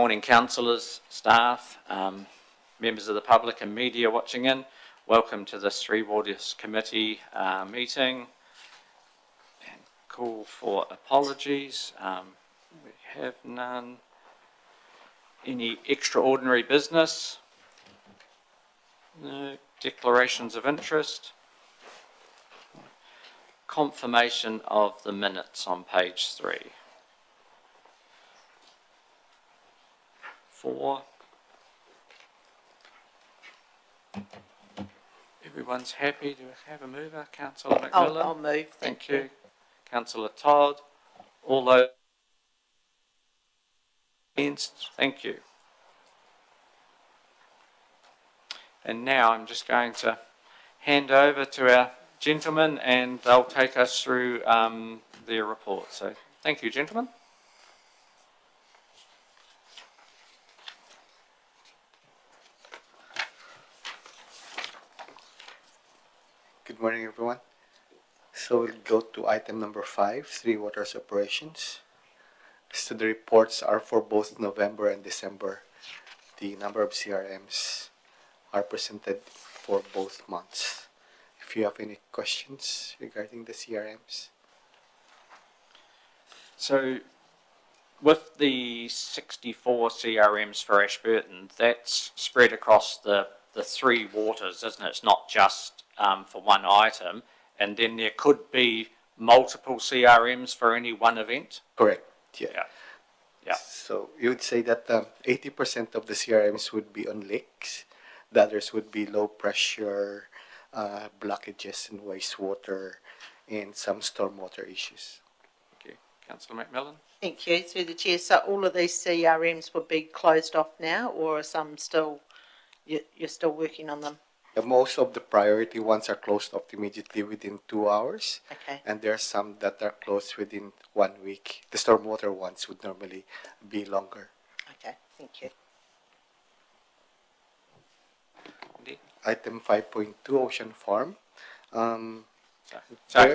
morning, councillors, staff, members of the public and media watching in. Welcome to this Three Waters Committee meeting. And call for apologies. We have none. Any extraordinary business? No. Declarations of interest? Confirmation of the minutes on page 3. 4. Everyone's happy to have a mover. Councillor McMillan. I'll move. Thank you. Councillor Todd. All those against? Thank you. And now I'm just going to hand over to our gentlemen and they'll take us through their report. So thank you, gentlemen. Good morning, everyone. So we'll go to item number 5, Three Waters Operations. So the reports are for both November and December. The number of CRMs are presented for both months. If you have any questions regarding the CRMs. So with the 64 CRMs for Ashburton, that's spread across the three waters, isn't it? It's not just for one item, and then there could be multiple CRMs for any one event? Correct, yeah. Yeah. So you would say that 80% of the CRMs would be on lakes, the others would be low pressure, blockages in wastewater, and some stormwater issues. Okay, Councillor McMillan. Thank you, through the chair. So all of these CRMs would be closed off now, or are some still, you're still working on them? Most of the priority ones are closed off immediately within 2 hours. Okay. And there are some that are closed within 1 week. The stormwater ones would normally be longer. Okay, thank you. Item 5.2, Ocean Farm. So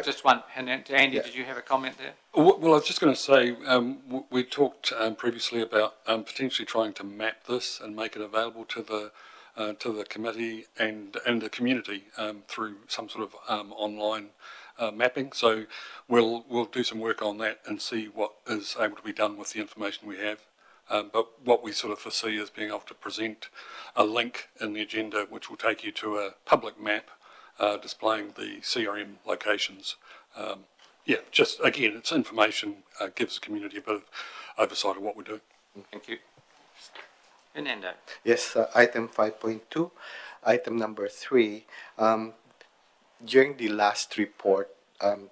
just one, Andy, yeah. Did you have a comment there? Well, I was just going to say, we talked previously about potentially trying to map this and make it available to the committee and the community through some sort of online mapping. So we'll do some work on that and see what is able to be done with the information we have. But what we sort of foresee is being able to present a link in the agenda which will take you to a public map displaying the CRM locations. Just again, it's information, gives the community a bit of oversight of what we're doing. Thank you. Fernando. Yes, item 5.2, item number 3. During the last report,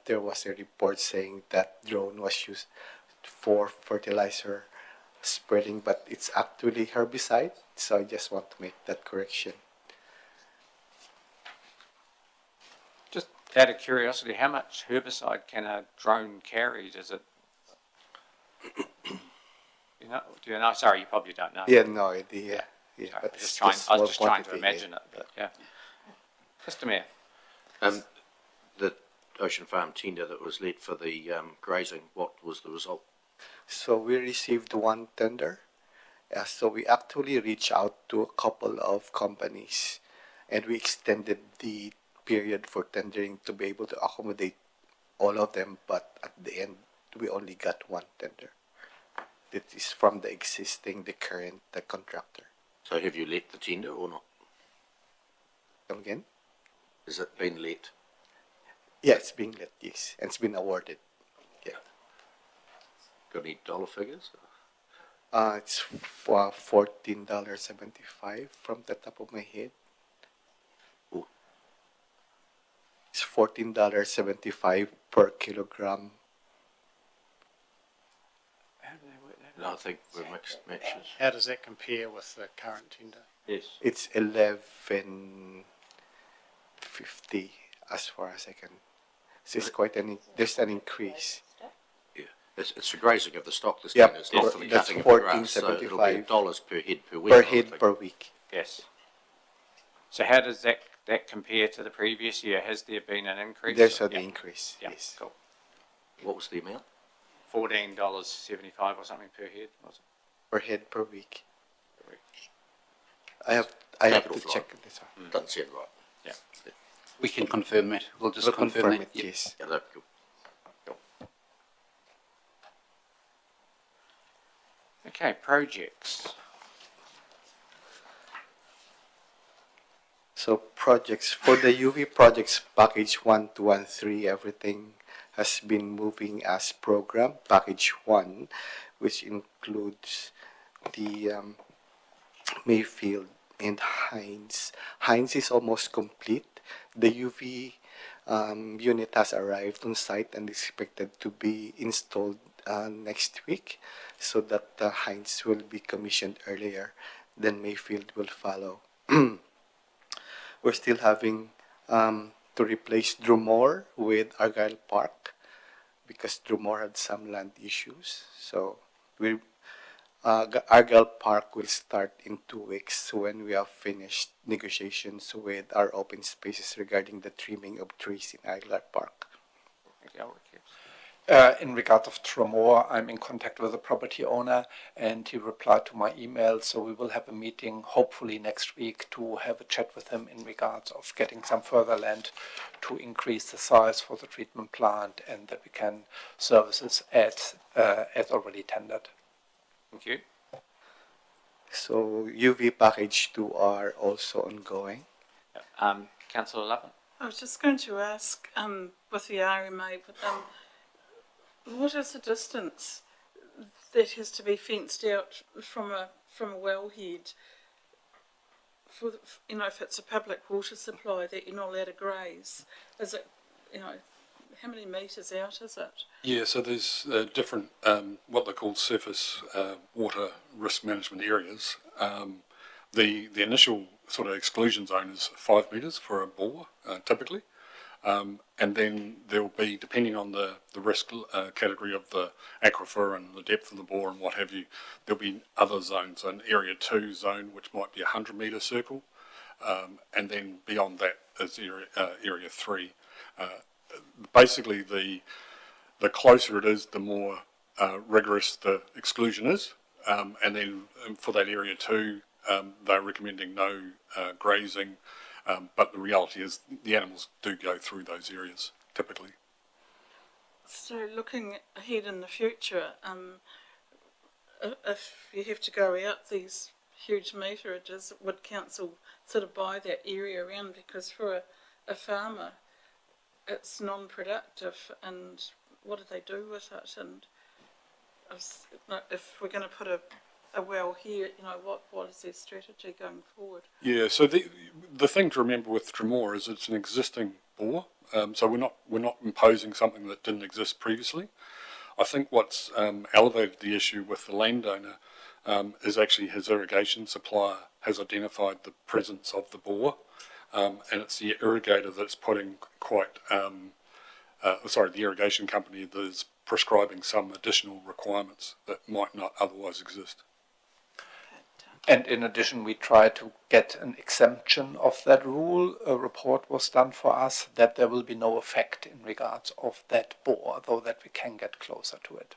there was a report saying that drone was used for fertilizer spreading, but it's actually herbicide. So I just want to make that correction. Just out of curiosity, how much herbicide can a drone carry? Does it? Do you know? Sorry, you probably don't know. Yeah, no idea. Yeah, sorry, but I was just trying to imagine it. But yeah. Mr. Mayor. The Ocean Farm tender that was let for the grazing, what was the result? So we received one tender. So we actually reached out to a couple of companies and we extended the period for tendering to be able to accommodate all of them. But at the end, we only got one tender. That is from the current contractor. So have you let the tender or not? Come again? Has it been let? Yeah, it's being let, yes. And it's been awarded. Yeah. Got any dollar figures? It's $14.75 from the top of my head. Ooh. It's $14.75 per kilogram. No, I think we're mixed matches. How does that compare with the current tender? Yes. It's $11.50 as far as I can. So it's quite there's an increase. Yeah, it's the grazing of the stock this Yep, time. It's not for the that's cutting of the grass, so it'll be $1 per head per week. Per head per week. Yes. So how does that compare to the previous year? Has there been an increase? There's an increase. Yeah, yes. cool. What was the amount? $14.75 or something per head, was it? per head per week. I have to Capital flight. check this out. Doesn't sound right. Yeah. We can confirm that. We'll just We'll confirm confirm that. it, Yep. yes. Yeah, that'd be good. Okay, projects. So projects, for the UV projects package 1 to 1.3, everything has been moving as programmed. Package 1, which includes the Mayfield and Hines. Hines is almost complete. The UV unit has arrived on site and is expected to be installed next week, so that Hines will be commissioned earlier. Then Mayfield will follow. We're still having to replace Drumore with Argyle Park because Drumore had some land issues. So Argyle Park will start in 2 weeks when we have finished negotiations with our open spaces regarding the trimming of trees in Argyle Park. Okay, I'll recuse. In regard of Tremor, I'm in contact with the property owner and he replied to my email. So we will have a meeting hopefully next week to have a chat with him in regards of getting some further land to increase the size for the treatment plant and that we can services as already tendered. Thank you. So UV package 2 are also ongoing. Councillor Lovin. I was just going to ask, with the RMA, what is the distance that has to be fenced out from a wellhead for if it's a public water supply that you're not allowed to graze? Is it, how many metres out is it? Yeah, so there's different, what they call surface water risk management areas. The initial sort of exclusion zone is 5 metres for a bore, typically. And then there will be, depending on the risk category of the aquifer and the depth of the bore and what have you, there'll be other zones, an Area 2 zone, which might be a 100-metre circle. And then beyond that is Area 3. Basically, the closer it is, the more rigorous the exclusion is. And then for that Area 2, they're recommending no grazing, but the reality is the animals do go through those areas typically. So looking ahead in the future, if you have to go out these huge meteurages, would council sort of buy that area around? Because for a farmer, it's non-productive, and what do they do with it? And if we're going to put a well here, what is their strategy going forward? Yeah, so the thing to remember with Tremor is it's an existing bore, so we're not imposing something that didn't exist previously. I think what's elevated the issue with the landowner is actually his irrigation supplier has identified the presence of the bore, and it's the irrigator that's putting the irrigation company that is prescribing some additional requirements that might not otherwise exist. And in addition, we tried to get an exemption of that rule. A report was done for us that there will be no effect in regards of that bore, though that we can get closer to it.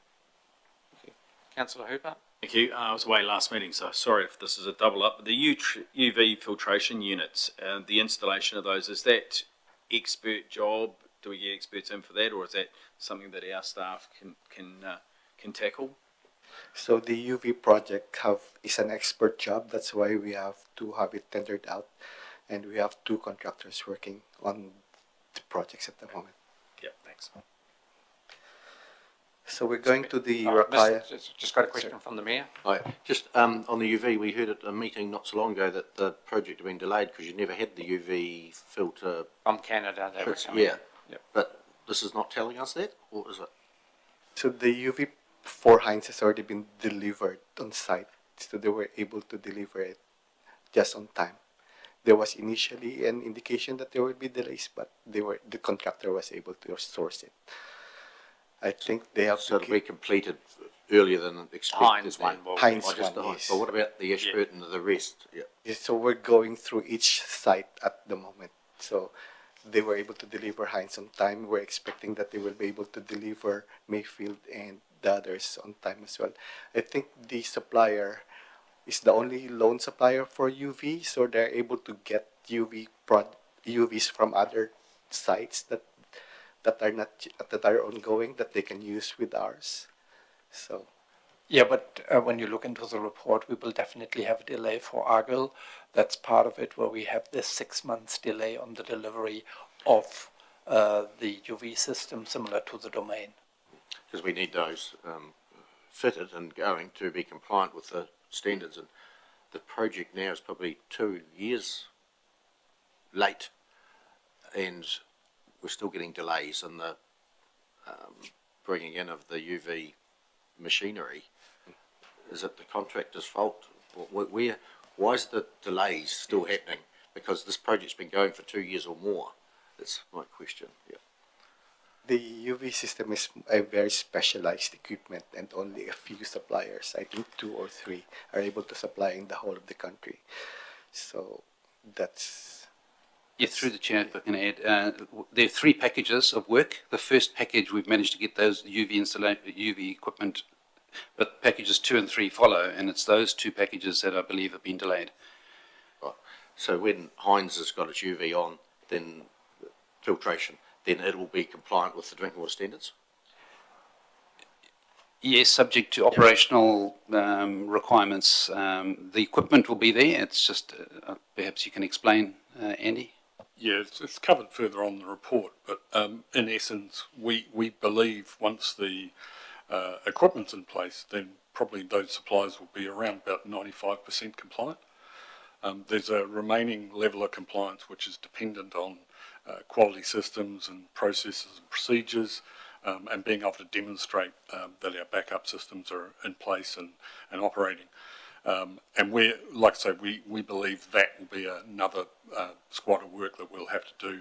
Councillor Hooper. Thank you. I was away last meeting, so sorry if this is a double up. But the UV filtration units, the installation of those, is that expert job? Do we get experts in for that, or is that something that our staff can tackle? So the UV project is an expert job. That's why we have to have it tendered out, and we have 2 contractors working on the projects at the moment. Yep, thanks. So we're going to the Just got a question from the Mayor. Hi. Just on the UV, we heard at a meeting not so long ago that the project had been delayed because you never had the UV filter. From Canada, they were coming. Yeah, Yep. but this is not telling us that, or is it? So the UV for Heinz has already been delivered on site, so they were able to deliver it just on time. There was initially an indication that there would be delays, but the contractor was able to source it. I think they have So to it'll be completed earlier than expected. Heinz one will. Heinz I just one, know. yes. But what about the expert and the rest? Yeah. Yes, so we're going through each site at the moment. So they were able to deliver Heinz on time. We're expecting that they will be able to deliver Mayfield and the others on time as well. I think the supplier is the only lone supplier for UV, so they're able to get UVs from other sites that are not that are ongoing that they can use with ours. So Yeah, but when you look into the report, we will definitely have a delay for Argyll. That's part of it, where we have this 6 months delay on the delivery of the UV system, similar to the domain. Because we need those fitted and going to be compliant with the standards. And the project now is probably 2 years late, and we're still getting delays in the bringing in of the UV machinery. Is it the contractor's fault? Why is the delays still happening? Because this project's been going for 2 years or more. That's my question. Yeah. the UV system is a very specialized equipment, and only a few suppliers, I think 2 or 3, are able to supply in the whole of the country. So that's Yeah, through the chair, if I can add, there are 3 packages of work. The first package, we've managed to get those UV equipment, but packages 2 and 3 follow, and it's those 2 packages that I believe have been delayed. Right. So when Heinz has got its UV on, then filtration, then it will be compliant with the drinking water standards? Yes, subject to operational requirements. The equipment will be there. It's just, perhaps you can explain, Andy? Yeah, it's covered further on in the report, but in essence, we believe once the equipment's in place, then probably those suppliers will be around about 95% compliant. There's a remaining level of compliance which is dependent on quality systems and processes and procedures, and being able to demonstrate that our backup systems are in place and operating. And like I say, we believe that will be another squad of work that we'll have to do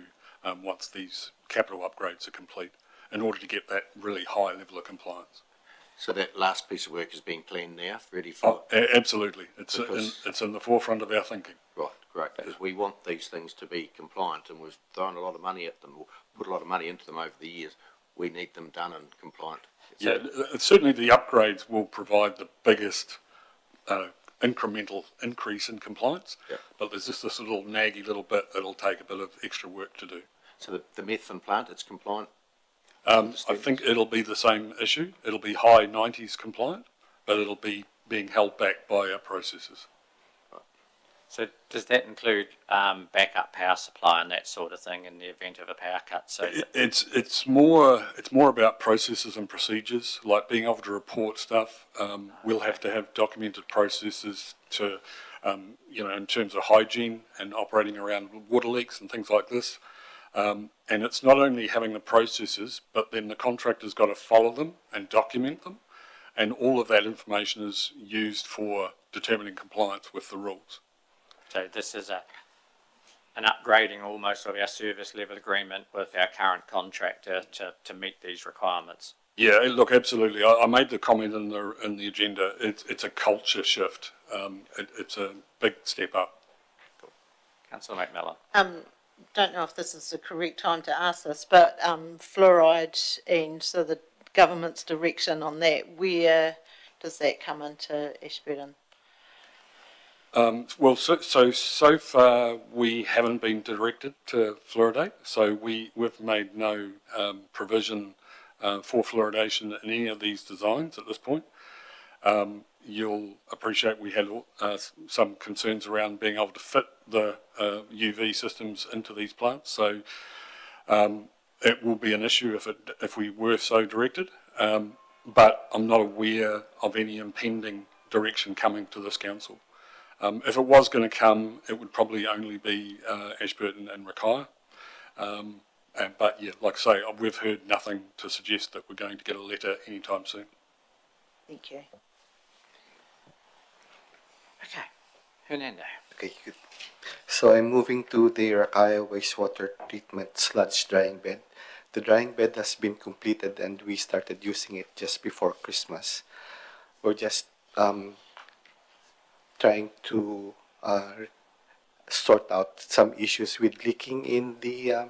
once these capital upgrades are complete, in order to get that really high level of compliance. So that last piece of work is being planned now, ready for... Absolutely. It's in the forefront of our thinking. Right, great, because we want these things to be compliant, and we've thrown a lot of money at them, or put a lot of money into them over the years. We need them done and compliant. Yeah, certainly the upgrades will provide the biggest incremental increase in compliance, but there's just this little naggy little bit that'll take a bit of extra work to do. So the methane plant, it's compliant? I think it'll be the same issue. It'll be high 90s compliant, but it'll be being held back by our processes. So does that include backup power supply and that sort of thing in the event of a power cut? So It's more about processes and procedures, like being able to report stuff. We'll have to have documented processes to, in terms of hygiene and operating around water leaks and things like this. And it's not only having the processes, but then the contractor's got to follow them and document them. And all of that information is used for determining compliance with the rules. So this is an upgrading almost of our service level agreement with our current contractor to meet these requirements. Yeah, look, absolutely. I made the comment in the agenda. It's a culture shift. It's a big step up. Cool. Councillor McMillan. Don't know if this is the correct time to ask this, but fluoride and so the government's direction on that, where does that come into Ashburton? Well, so far we haven't been directed to fluoridate, so we've made no provision for fluoridation in any of these designs at this point. You'll appreciate we had some concerns around being able to fit the UV systems into these plants, so it will be an issue if we were so directed, but I'm not aware of any impending direction coming to this council. If it was going to come, it would probably only be Ashburton and Rakaya. But yeah, like I say, we've heard nothing to suggest that we're going to get a letter anytime soon. Thank you. Okay. Hernando. okay. Good. So I'm moving to the Rakaya wastewater treatment sludge drying bed. The drying bed has been completed, and we started using it just before Christmas. We're just trying to sort out some issues with leaking in the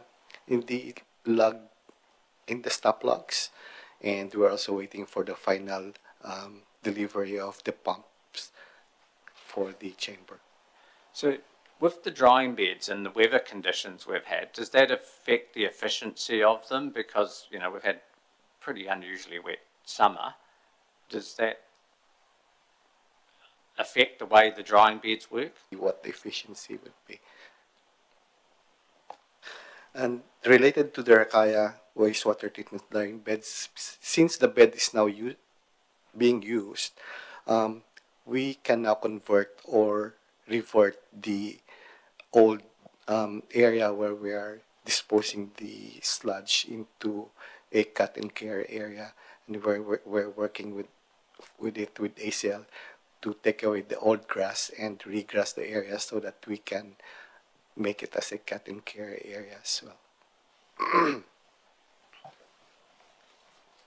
stop logs, and we're also waiting for the final delivery of the pumps for the chamber. So with the drying beds and the weather conditions we've had, does that affect the efficiency of them? Because, you know, we've had pretty unusually wet summer. Does that affect the way the drying beds work? What the efficiency would be. And related to the Rakaya wastewater treatment drying beds, since the bed is now being used, we can now convert or revert the old area where we are disposing the sludge into a cut and care area, and we're working with ACL to take away the old grass and regrass the area so that we can make it as a cut and care area as well.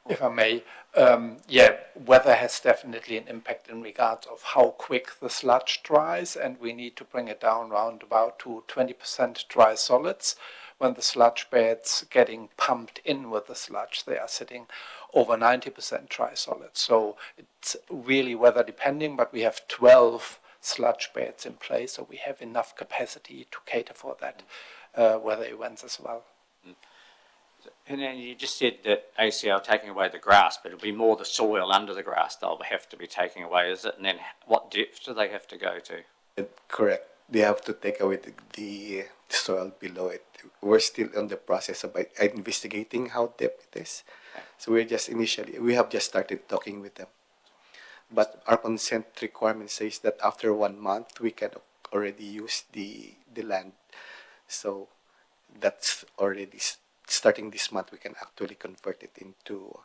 If I may, weather has definitely an impact in regards of how quick the sludge dries, and we need to bring it down around about to 20% dry solids. When the sludge beds getting pumped in with the sludge, they are sitting over 90% dry solids. So it's really weather depending, but we have 12 sludge beds in place, so we have enough capacity to cater for that weather events as well. And then you just said that ACL taking away the grass, but it'll be more the soil under the grass they'll have to be taking away, is it? And then what depth do they have to go to? Correct. They have to take away the soil below it. We're still in the process of investigating how deep it is. So we have just started talking with them. But our consent requirement says that after 1 month, we can already use the land. So that's already starting this month, we can actually convert it into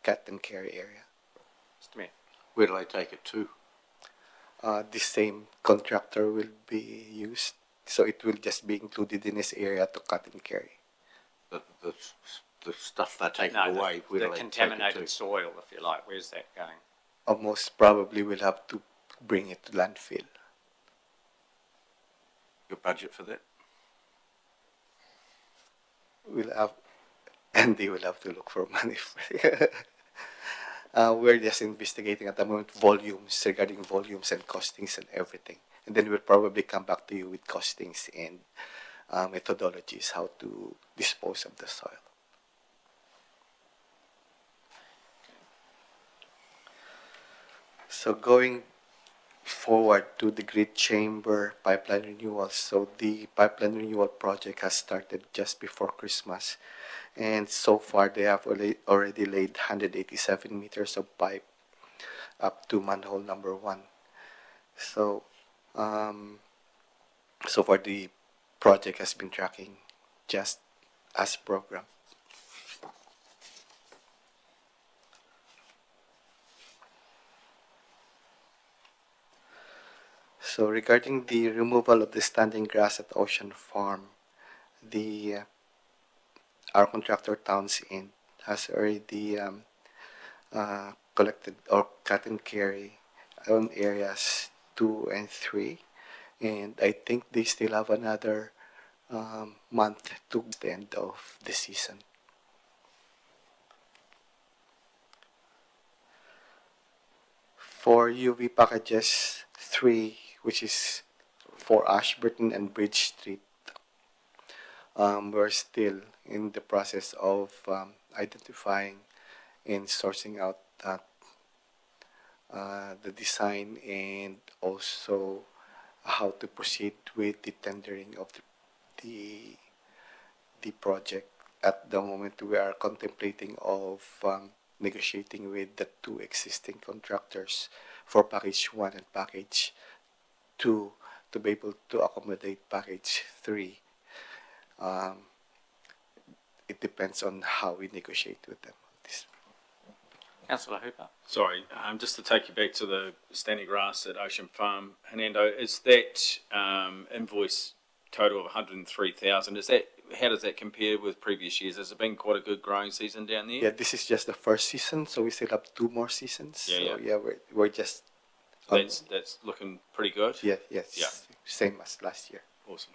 cut and carry area. Where do they take it to? The same contractor will be used, so it will just be included in this area to cut and carry. The stuff they're taking away, where the do they contaminated take it to? soil, if you like, where's that going? Most probably we'll have to bring it to landfill. Your budget for that? Andy will have to look for money. We're just investigating at the moment regarding volumes and costings and everything. And then we'll probably come back to you with costings and methodologies how to dispose of the soil. So going forward to the grid chamber pipeline renewal. So the pipeline renewal project has started just before Christmas, and so far they have already laid 187 meters of pipe up to manhole number 1. So so far the project has been tracking just as programmed. So regarding the removal of the standing grass at Ocean Farm, our contractor Townsend has already collected or cut and carry on areas 2 and 3, and I think they still have another month to the end of the season. For UV packages 3, which is for Ashburton and Bridge Street, we're still in the process of identifying and sourcing out the design and also how to proceed with the tendering of the project. At the moment, we are contemplating of negotiating with the 2 existing contractors for package 1 and package 2 to be able to accommodate package 3. It depends on how we negotiate with them. Councillor Hooper. Sorry, just to take you back to the standing grass at Ocean Farm, Hernando, is that invoice total of 103,000? How does that compare with previous years? Has it been quite a good growing season down there? Yeah, this is just the first season, so we still have 2 more seasons. Yeah, We're just. That's looking pretty good. Yes. Yeah. Same as last year. Awesome.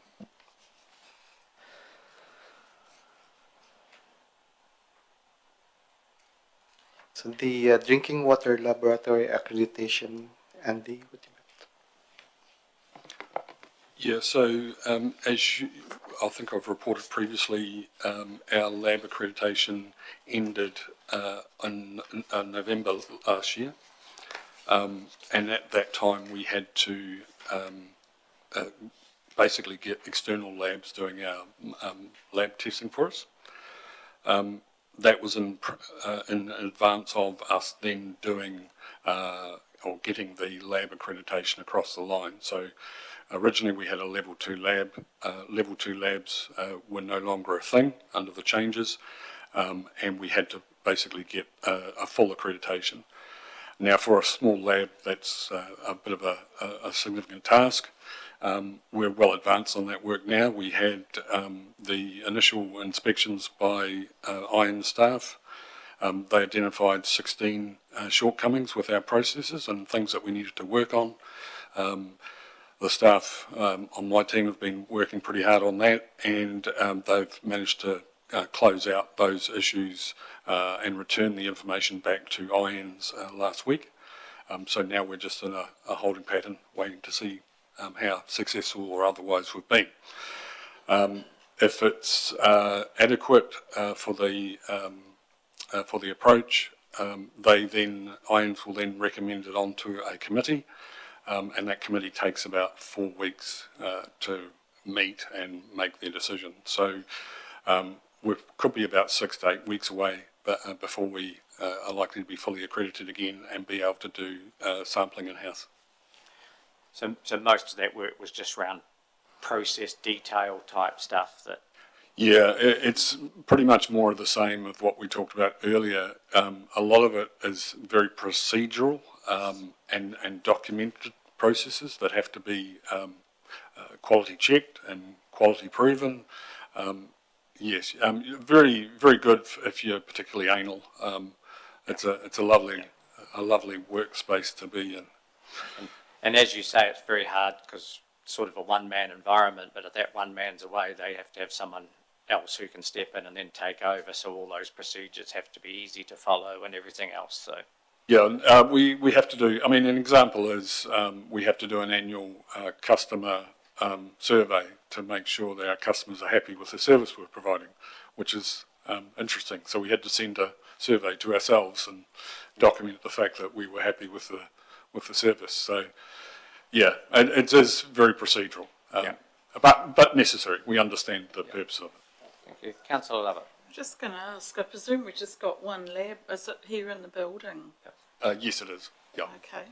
So the drinking water laboratory accreditation, Andy, what do you Yeah, so as I think I've reported previously, our lab accreditation ended in November last year. And at that time we had to basically get external labs doing our lab testing for us. That was in advance of us then doing or getting the lab accreditation across the line. So originally we had a level 2 lab. Level 2 labs were no longer a thing under the changes, and we had to basically get a full accreditation. Now for a small lab, that's a bit of a significant task. We're well advanced on that work now. We had the initial inspections by ION staff. They identified 16 shortcomings with our processes and things that we needed to work on. The staff on my team have been working pretty hard on that, and they've managed to close out those issues and return the information back to IONs last week. So now we're just in a holding pattern, waiting to see how successful or otherwise we've been. If it's adequate for the approach, IONs will then recommend it onto a committee, and that committee takes about 4 weeks to meet and make their decision. So we could be about 6 to 8 weeks away before we are likely to be fully accredited again and be able to do sampling in-house. So most of that work was just around process detail type stuff that... Yeah, it's pretty much more of the same of what we talked about earlier. A lot of it is very procedural and documented processes that have to be quality checked and quality proven. Yes, very, very good if you're particularly anal. It's a lovely workspace to be in. And as you say, it's very hard because it's sort of a one-man environment, but if that one man's away, they have to have someone else who can step in and then take over. So all those procedures have to be easy to follow and everything else. So yeah, we have to do. I mean, an example is we have to do an annual customer survey to make sure that our customers are happy with the service we're providing, which is interesting. So we had to send a survey to ourselves and document the fact that we were happy with the service. So yeah, it is very procedural, but necessary. We understand the purpose of it. thank you. Councillor Lovett. I'm just going to ask, I presume we just got one lab. Is it here in the building? Yes, it is. Yeah. Okay.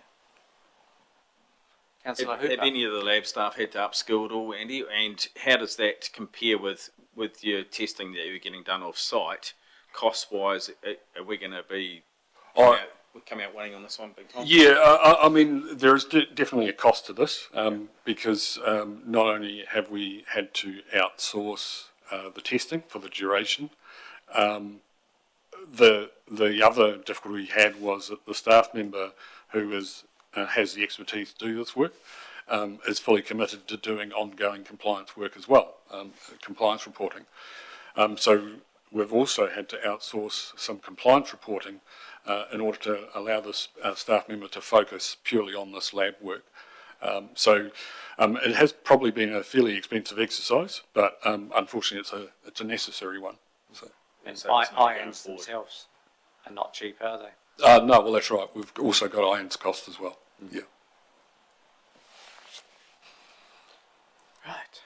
Councillor Have Hooper. any of the lab staff had to upskill at all, Andy? And how does that compare with your testing that you're getting done off-site? Cost-wise, are we going to be come out winning on this one big time? Yeah, I mean, there is definitely a cost to this because not only have we had to outsource the testing for the duration, the other difficulty we had was that the staff member who has the expertise to do this work is fully committed to doing ongoing compliance work as well, compliance reporting. So we've also had to outsource some compliance reporting in order to allow this staff member to focus purely on this lab work. So it has probably been a fairly expensive exercise, but unfortunately it's a necessary one. So. And So it's not going irons forward. themselves are not cheap, are they? No, well that's right. We've also got ION's cost as well. Yeah. Right.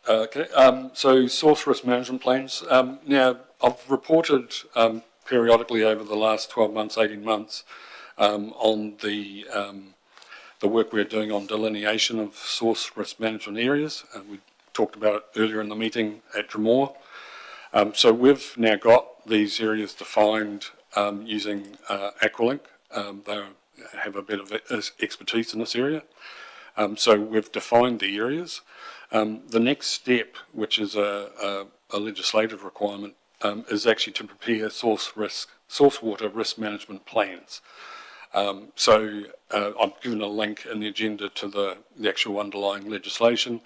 Okay. So source risk management plans. Now I've reported periodically over the last 12 months, 18 months on the work we're doing on delineation of source risk management areas. We talked about it earlier in the meeting at Drumore. So we've now got these areas defined using Aqualink. They have a bit of expertise in this area. So we've defined the areas. The next step, which is a legislative requirement, is actually to prepare source water risk management plans. So I've given a link in the agenda to the actual underlying legislation.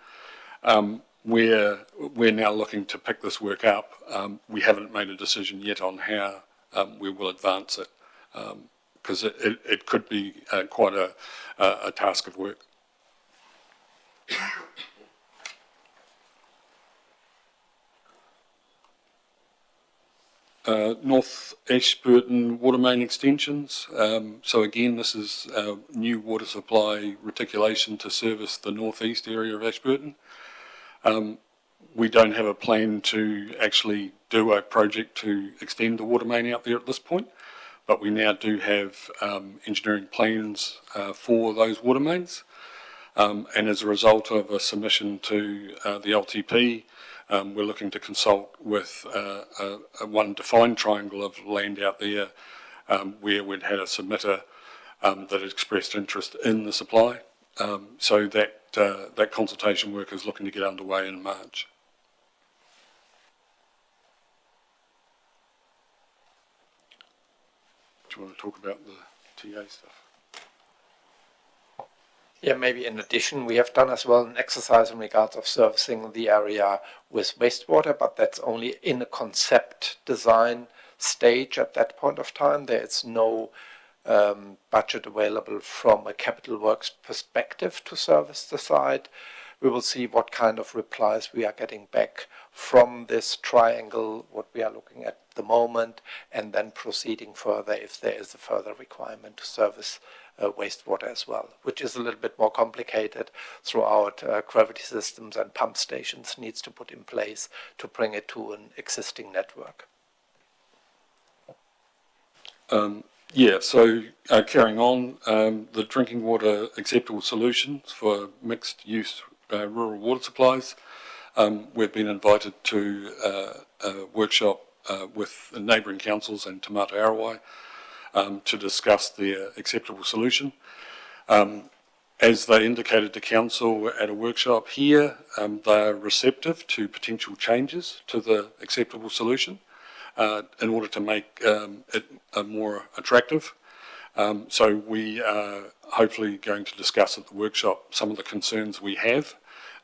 We're now looking to pick this work up. We haven't made a decision yet on how we will advance it, because it could be quite a task of work. North Ashburton water main extensions. So again, this is new water supply reticulation to service the northeast area of Ashburton. We don't have a plan to actually do a project to extend the water main out there at this point, but we now do have engineering plans for those water mains. And as a result of a submission to the LTP, we're looking to consult with one defined triangle of land out there where we'd had a submitter that expressed interest in the supply. So that consultation work is looking to get underway in March. Do you want to talk about the TA stuff? Yeah, maybe in addition, we have done as well an exercise in regards of servicing the area with wastewater, but that's only in a concept design stage at that point of time. There is no budget available from a capital works perspective to service the site. We will see what kind of replies we are getting back from this triangle, what we are looking at the moment, and then proceeding further if there is a further requirement to service wastewater as well, which is a little bit more complicated throughout gravity systems and pump stations needs to put in place to bring it to an existing network. So carrying on, the drinking water acceptable solutions for mixed use rural water supplies. We've been invited to a workshop with neighbouring councils and Te Mata Arawai to discuss their acceptable solution. As they indicated to council at a workshop here, they are receptive to potential changes to the acceptable solution in order to make it more attractive. So we are hopefully going to discuss at the workshop some of the concerns we have,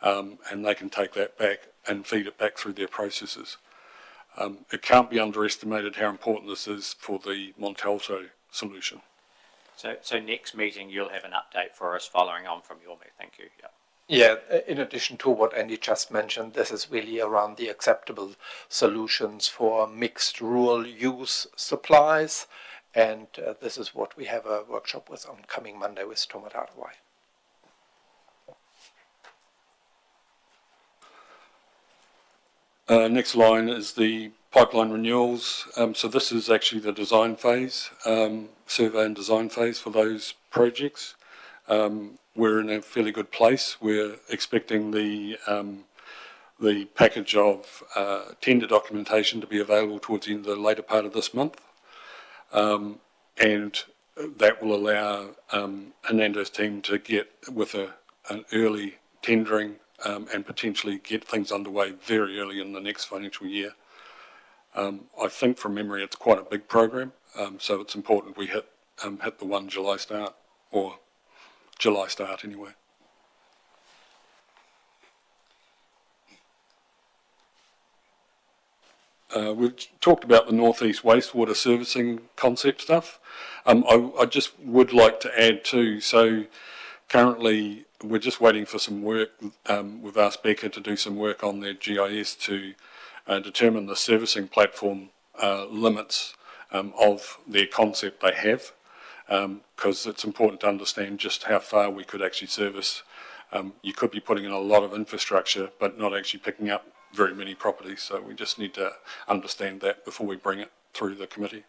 and they can take that back and feed it back through their processes. It can't be underestimated how important this is for the Montalto solution. So next meeting, you'll have an update for us following on from your meeting. Thank you. Yep. Yeah, in addition to what Andy just mentioned, this is really around the acceptable solutions for mixed rural use supplies. And this is what we have a workshop with on coming Monday with Te Mata Arawai. Next line is the pipeline renewals. So this is actually the design phase, survey and design phase for those projects. We're in a fairly good place. We're expecting the package of tender documentation to be available towards the end of the later part of this month. And that will allow Hernando's team to get with an early tendering and potentially get things underway very early in the next financial year. I think from memory it's quite a big program, so it's important we hit the 1 July start, or July start anyway. We've talked about the northeast wastewater servicing concept stuff. I just would like to add too, so currently we're just waiting for some work. We've asked Becca to do some work on their GIS to determine the servicing platform limits of their concept they have, because it's important to understand just how far we could actually service. You could be putting in a lot of infrastructure but not actually picking up very many properties, so we just need to understand that before we bring it through the committee.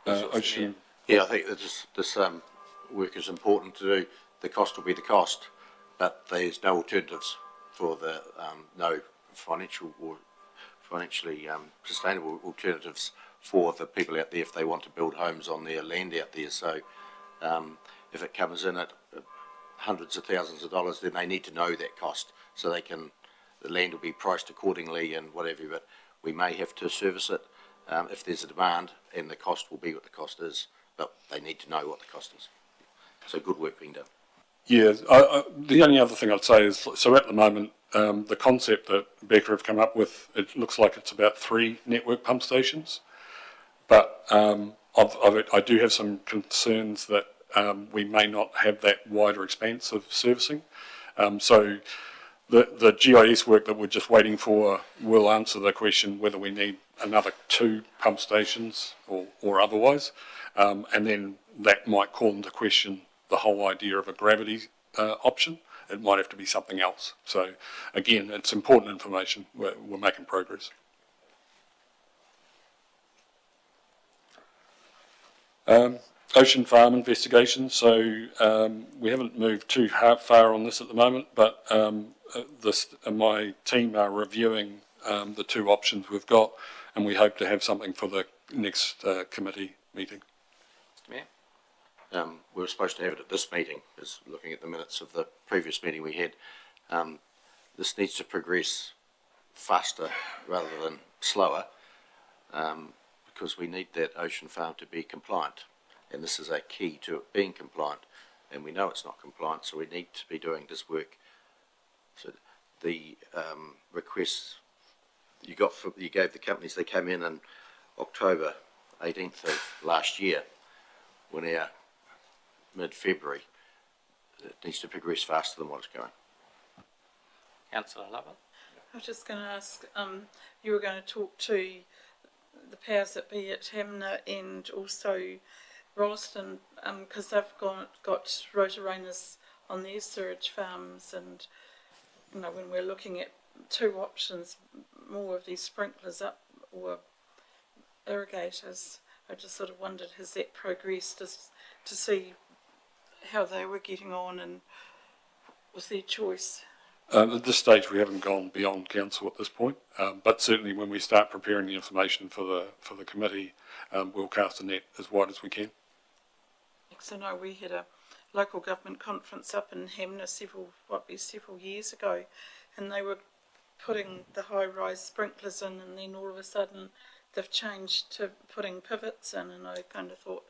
Ocean. Yeah, I think that this work is important to do. The cost will be the cost, but there's no alternatives for the no financially sustainable alternatives for the people out there if they want to build homes on their land out there. So if it comes in at hundreds of thousands of dollars, then they need to know that cost so they can, the land will be priced accordingly and whatever, but we may have to service it if there's a demand, and the cost will be what the cost is, but they need to know what the cost is. So good work being done. Yeah, the only other thing I'd say is, so at the moment, the concept that Becca have come up with, it looks like it's about 3 network pump stations, but I do have some concerns that we may not have that wider expanse of servicing. So the GIS work that we're just waiting for will answer the question whether we need another 2 pump stations or otherwise, and then that might call into question the whole idea of a gravity option. It might have to be something else. So again, it's important information. We're making progress. Ocean farm investigation. So we haven't moved too far on this at the moment, but my team are reviewing the 2 options we've got, and we hope to have something for the next committee meeting. Mayor? We were supposed to have it at this meeting, as looking at the minutes of the previous meeting we had. This needs to progress faster rather than slower, because we need that ocean farm to be compliant, and this is a key to it being compliant, and we know it's not compliant, so we need to be doing this work. So the requests you gave the companies, they came in October 18th of last year. We're now mid-February. It needs to progress faster than what it's going. Councillor Lovell? I was just going to ask, you were going to talk to the powers that be at Hamner and also Rolleston, because they've got rotorainas on their sewage farms, and you know, when we're looking at 2 options, more of these sprinklers up or irrigators, I just sort of wondered, has that progressed to see how they were getting on and was their choice? At this stage, we haven't gone beyond council at this point, but certainly when we start preparing the information for the committee, we'll cast a net as wide as we can. So no, we had a local government conference up in Hamner several years ago, and they were putting the high-rise sprinklers in, and then all of a sudden they've changed to putting pivots in, and I kind of thought,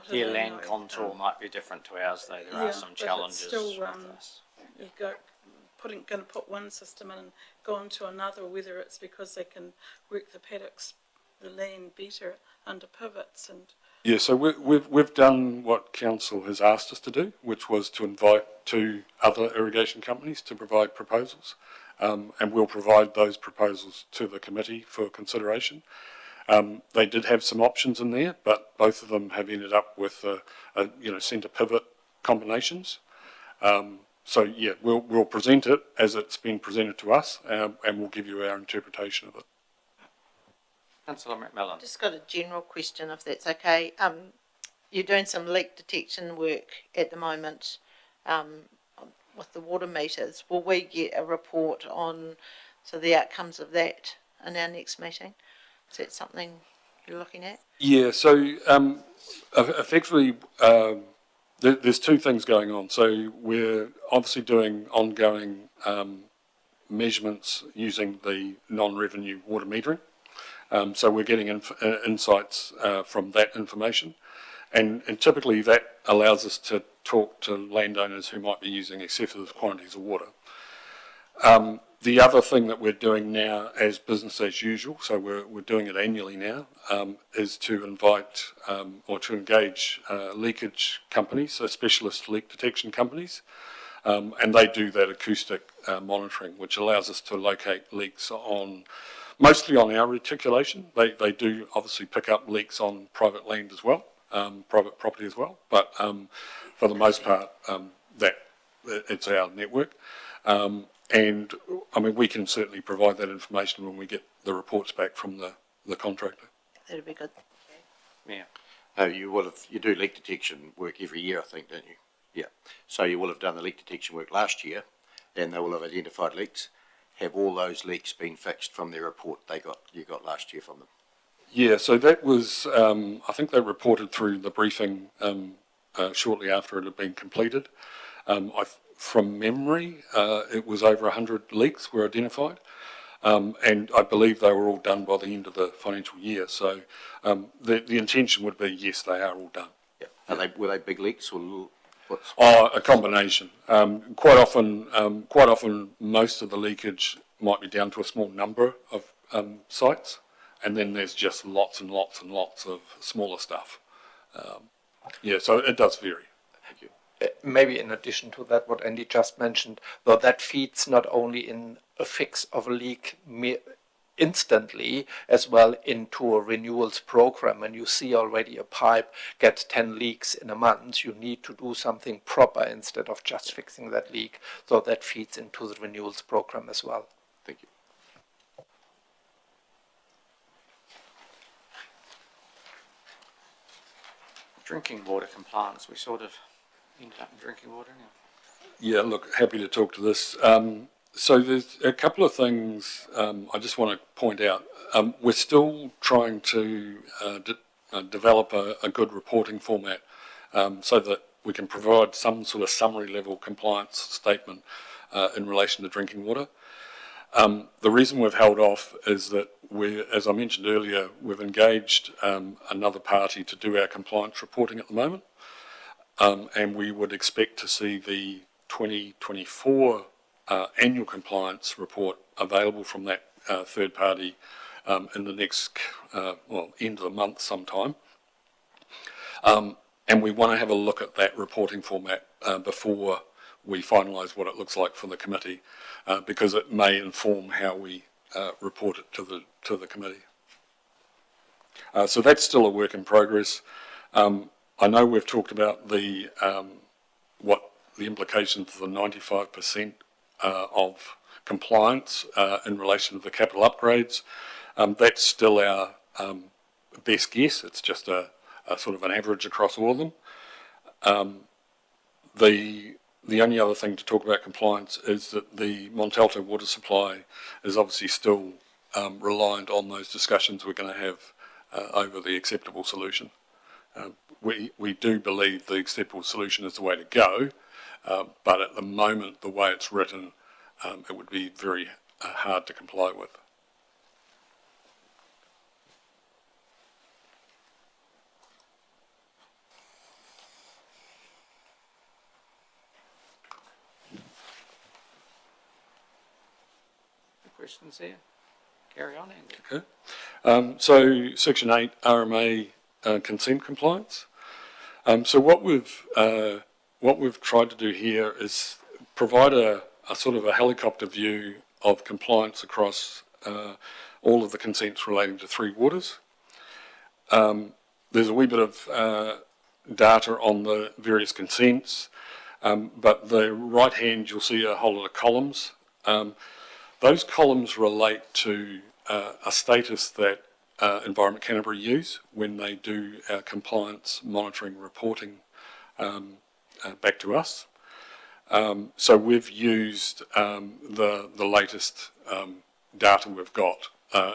Their land contour might be different to ours, though. There are some challenges still, with this. You're going to put one system in and go on to another, whether it's because they can work the paddocks, the land better under pivots. And yeah, so we've done what council has asked us to do, which was to invite 2 other irrigation companies to provide proposals, and we'll provide those proposals to the committee for consideration. They did have some options in there, but both of them have ended up with centre pivot combinations. So yeah, we'll present it as it's been presented to us, and we'll give you our interpretation of it. Councillor McMillan? Just got a general question, if that's okay. You're doing some leak detection work at the moment with the water meters. Will we get a report on the outcomes of that in our next meeting? Is that something you're looking at? Yeah, so effectively there's 2 things going on. So we're obviously doing ongoing measurements using the non-revenue water metering. So we're getting insights from that information, and typically that allows us to talk to landowners who might be using excessive quantities of water. The other thing that we're doing now as business as usual, so we're doing it annually now, is to invite or to engage leakage companies, so specialist leak detection companies, and they do that acoustic monitoring, which allows us to locate leaks mostly on our reticulation. They do obviously pick up leaks on private land as well, private property as well, but for the most part, it's our network. And I mean, we can certainly provide that information when we get the reports back from the contractor. That'd be good. Yeah. You do leak detection work every year, I think, don't you? Yeah. So you will have done the leak detection work last year, and they will have identified leaks. Have all those leaks been fixed from their report you got last year from them? Yeah, so that was, I think they reported through the briefing shortly after it had been completed. From memory, it was over 100 leaks were identified, and I believe they were all done by the end of the financial year. So the intention would be, yes, they are all done. Yeah. Were they big leaks or little, what's? A combination. Quite often, most of the leakage might be down to a small number of sites, and then there's just lots and lots and lots of smaller stuff. So it does vary. Thank you. Maybe in addition to that, what Andy just mentioned, though that feeds not only in a fix of a leak instantly, as well into a renewals program. And you see already a pipe get 10 leaks in a month, you need to do something proper instead of just fixing that leak. So that feeds into the renewals program as well. Thank you. Drinking water compliance, we sort of ended up in drinking water now. Yeah, look, happy to talk to this. So there's a couple of things I just want to point out. We're still trying to develop a good reporting format so that we can provide some sort of summary level compliance statement in relation to drinking water. The reason we've held off is that as I mentioned earlier, we've engaged another party to do our compliance reporting at the moment, and we would expect to see the 2024 annual compliance report available from that third party in the next, end of the month sometime. And we want to have a look at that reporting format before we finalise what it looks like for the committee, because it may inform how we report it to the committee. So that's still a work in progress. I know we've talked about the implications of the 95% of compliance in relation to the capital upgrades. That's still our best guess. It's just a sort of an average across all of them. The only other thing to talk about compliance is that the Montalto water supply is obviously still reliant on those discussions we're going to have over the acceptable solution. We do believe the acceptable solution is the way to go, but at the moment, the way it's written, it would be very hard to comply with. Questions there? Carry on, Andy. Okay. So Section 8 RMA Consent Compliance. So what we've tried to do here is provide a sort of a helicopter view of compliance across all of the consents relating to Three Waters. There's a wee bit of data on the various consents, but the right hand you'll see a whole lot of columns. Those columns relate to a status that Environment Canterbury use when they do our compliance monitoring reporting back to us. So we've used the latest data we've got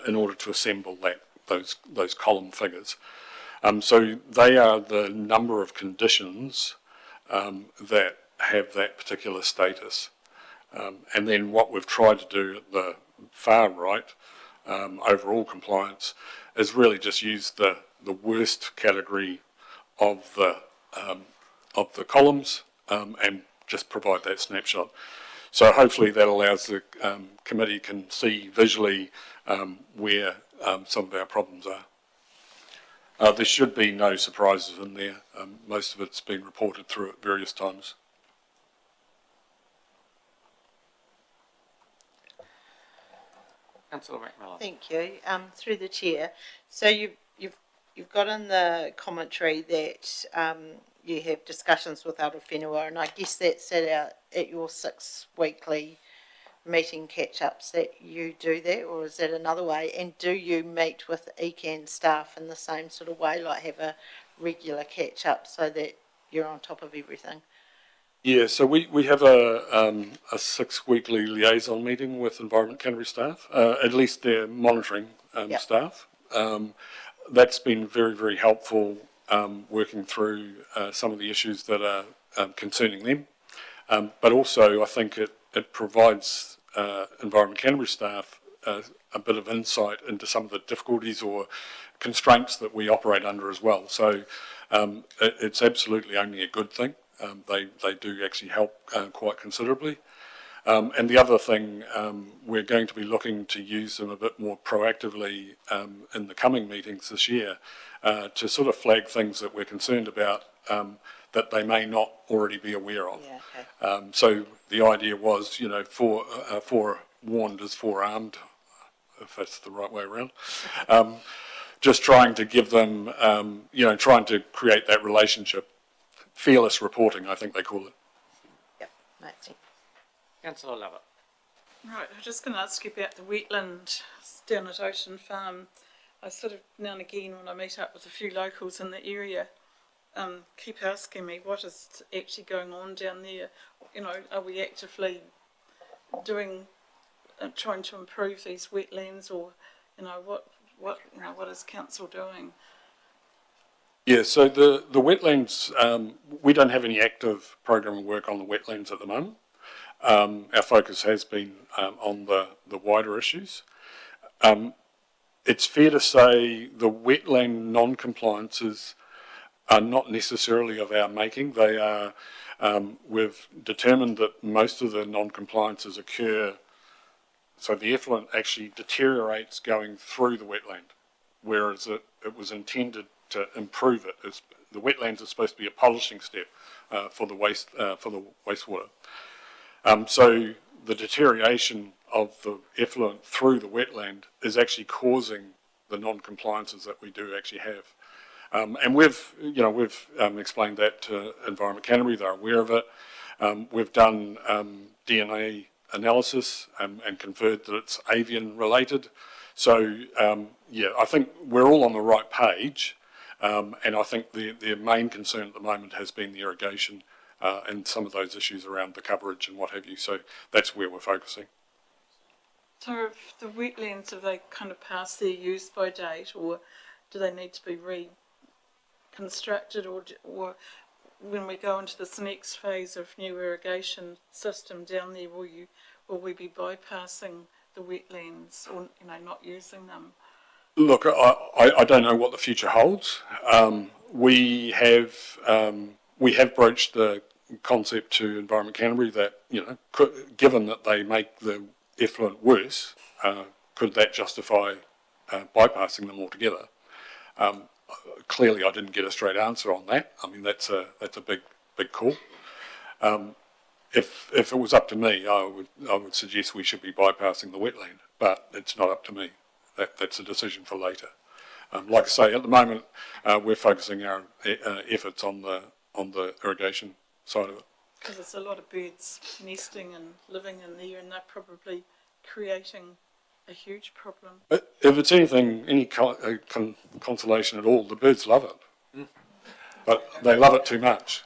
in order to assemble those column figures. So they are the number of conditions that have that particular status. And then what we've tried to do at the far right, overall compliance, is really just use the worst category of the columns and just provide that snapshot. So hopefully that allows the committee can see visually where some of our problems are. There should be no surprises in there. Most of it's been reported through at various times. Councillor McMillan. Thank you. Through the chair. So you've got in the commentary that you have discussions with Aotearoa, and I guess that's at your 6 weekly meeting catch-ups that you do that, or is that another way? And do you meet with ECAN staff in the same sort of way, like have a regular catch-up so that you're on top of everything? Yeah, so we have a 6 weekly liaison meeting with Environment Canterbury staff, at least their monitoring staff. That's been very, very helpful working through some of the issues that are concerning them. But also I think it provides Environment Canterbury staff a bit of insight into some of the difficulties or constraints that we operate under as well. So It's absolutely only a good thing. They do actually help quite considerably. And the other thing, we're going to be looking to use them a bit more proactively in the coming meetings this year to sort of flag things that we're concerned about that they may not already be aware of. Yeah, okay. So the idea was, you know, forewarned is forearmed, if that's the right way around. Just trying to give them, you know, trying to create that relationship. Fearless reporting, I think they call it. Yep, makes sense. Councillor Lovett. Right, I'm just going to ask you about the wetland down at Ocean Farm. I sort of, now and again, when I meet up with a few locals in the area, keep asking me what is actually going on down there. You know, are we actively doing, trying to improve these wetlands, or, you know, what is council doing? Yeah, so the wetlands, we don't have any active program of work on the wetlands at the moment. Our focus has been on the wider issues. It's fair to say the wetland non-compliances are not necessarily of our making. They are, we've determined that most of the non-compliances occur, so the effluent actually deteriorates going through the wetland, whereas it was intended to improve it. The wetlands are supposed to be a polishing step for the wastewater. So the deterioration of the effluent through the wetland is actually causing the non-compliances that we do actually have. And we've explained that to Environment Canterbury. They're aware of it. We've done DNA analysis and conferred that it's avian related. So yeah, I think we're all on the right page. And I think the main concern at the moment has been the irrigation and some of those issues around the coverage and what have you. So that's where we're focusing. So if the wetlands, have they kind of passed their use by date, or do they need to be reconstructed, or when we go into this next phase of new irrigation system down there, will we be bypassing the wetlands, or, you know, not using them? Look, I don't know what the future holds. We have broached the concept to Environment Canterbury that, you know, given that they make the effluent worse, could that justify bypassing them altogether? Clearly, I didn't get a straight answer on that. I mean, that's a big call. If it was up to me, I would suggest we should be bypassing the wetland, but it's not up to me. That's a decision for later. Like I say, at the moment, we're focusing our efforts on the irrigation side of it. Because there's a lot of birds nesting and living in there, and they're probably creating a huge problem. If it's anything, any consolation at all, the birds love it. But they love it too much.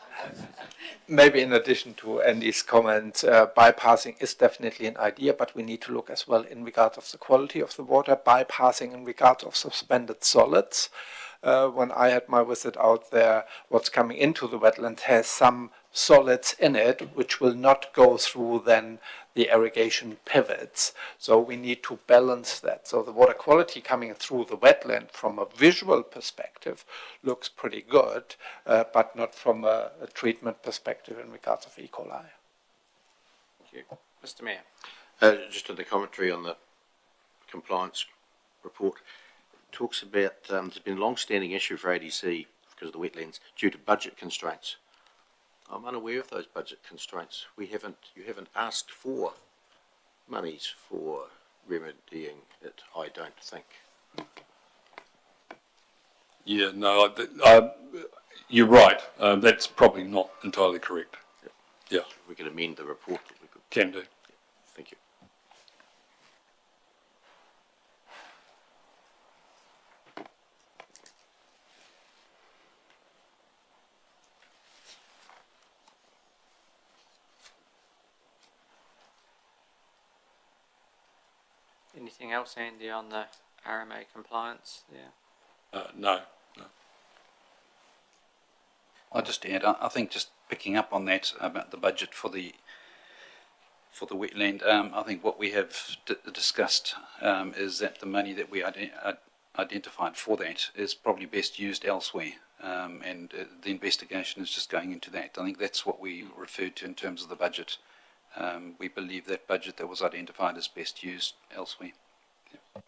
Maybe in addition to Andy's comment, bypassing is definitely an idea, but we need to look as well in regard of the quality of the water, bypassing in regard of suspended solids. When I had my visit out there, what's coming into the wetland has some solids in it which will not go through then the irrigation pivots. So we need to balance that. So the water quality coming through the wetland from a visual perspective looks pretty good, but not from a treatment perspective in regards of E. coli. Thank you. Mr. Mayor. Just in the commentary on the compliance report, it talks about there's been a long-standing issue for ADC because of the wetlands due to budget constraints. I'm unaware of those budget constraints. You haven't asked for monies for remedying it, I don't think. Yeah, no, you're right. That's probably not entirely correct. Yeah. If we could amend the report, we could. Can do. Thank you. Anything else, Andy, on the RMA compliance? Yeah. No. I'll just add, I think just picking up on that about the budget for the wetland, I think what we have discussed is that the money that we identified for that is probably best used elsewhere. And the investigation is just going into that. I think that's what we referred to in terms of the budget. We believe that budget that was identified is best used elsewhere. Yeah.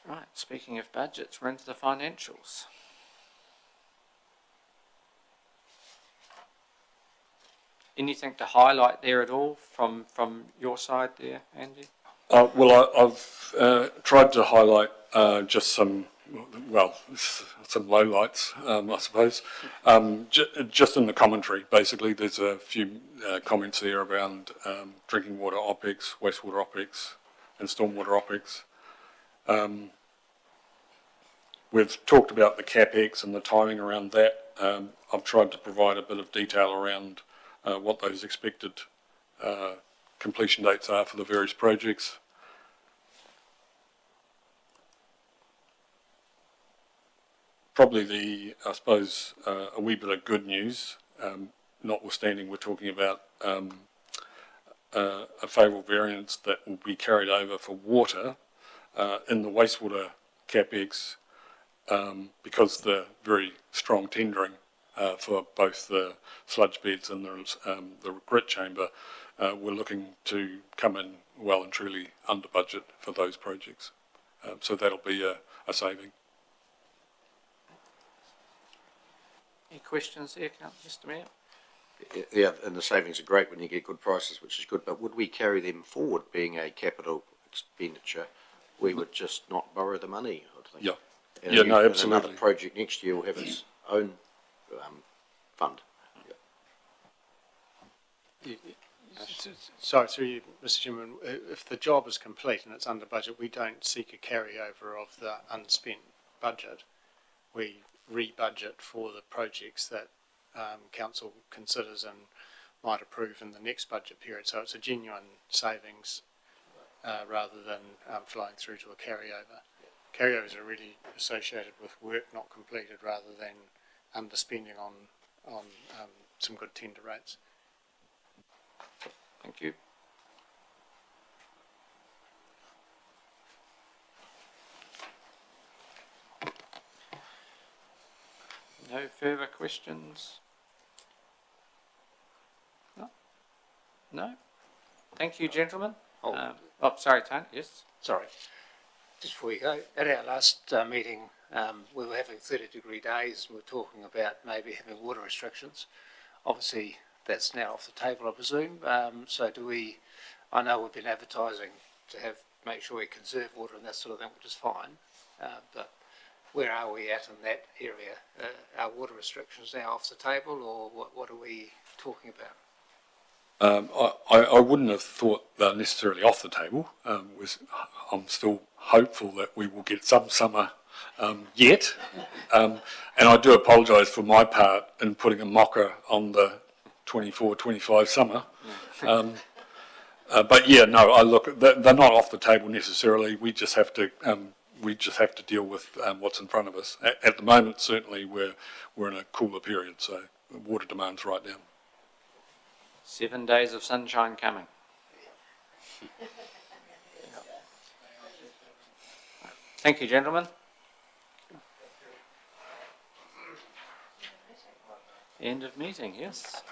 Right, speaking of budgets, we're into the financials. Anything to highlight there at all from your side there, Andy? Well, I've tried to highlight just some lowlights, I suppose. Just in the commentary, basically, there's a few comments there around drinking water OPEX, wastewater OPEX, and stormwater OPEX. We've talked about the CapEx and the timing around that. I've tried to provide a bit of detail around what those expected completion dates are for the various projects. Probably I suppose, a wee bit of good news, notwithstanding we're talking about a favourable variance that will be carried over for water in the wastewater CapEx, because the very strong tendering for both the sludge beds and the grit chamber, we're looking to come in well and truly under budget for those projects. So that'll be a saving. Any questions there, Mr. Mayor? Yeah, and the savings are great when you get good prices, which is good, but would we carry them forward being a capital expenditure? We would just not borrow the money, I would think. Yeah. And Yeah, no, and absolutely. another project next year will have its own fund. Sorry, through you, Mr. Chairman, if the job is complete and it's under budget, we don't seek a carryover of the unspent budget. We re-budget for the projects that council considers and might approve in the next budget period. So it's a genuine savings rather than flowing through to a carryover. Carryovers are really associated with work not completed rather than underspending on some good tender rates. Thank you. No further questions? No? No? Thank you, gentlemen. Sorry, Tony, yes? Sorry, just before you go, at our last meeting, we were having 30-degree days and we were talking about maybe having water restrictions. Obviously, that's now off the table, I presume. So I know we've been advertising to make sure we conserve water and that sort of thing, which is fine. But where are we at in that area? Are water restrictions now off the table, or what are we talking about? I wouldn't have thought they're necessarily off the table. I'm still hopeful that we will get some summer yet. And I do apologise for my part in putting a mocker on the 24-25 summer. But yeah, no, they're not off the table necessarily. We just have to deal with what's in front of us. At the moment, certainly we're in a cooler period, so water demand's right down. 7 days of sunshine coming. Thank you, gentlemen. End of meeting, yes.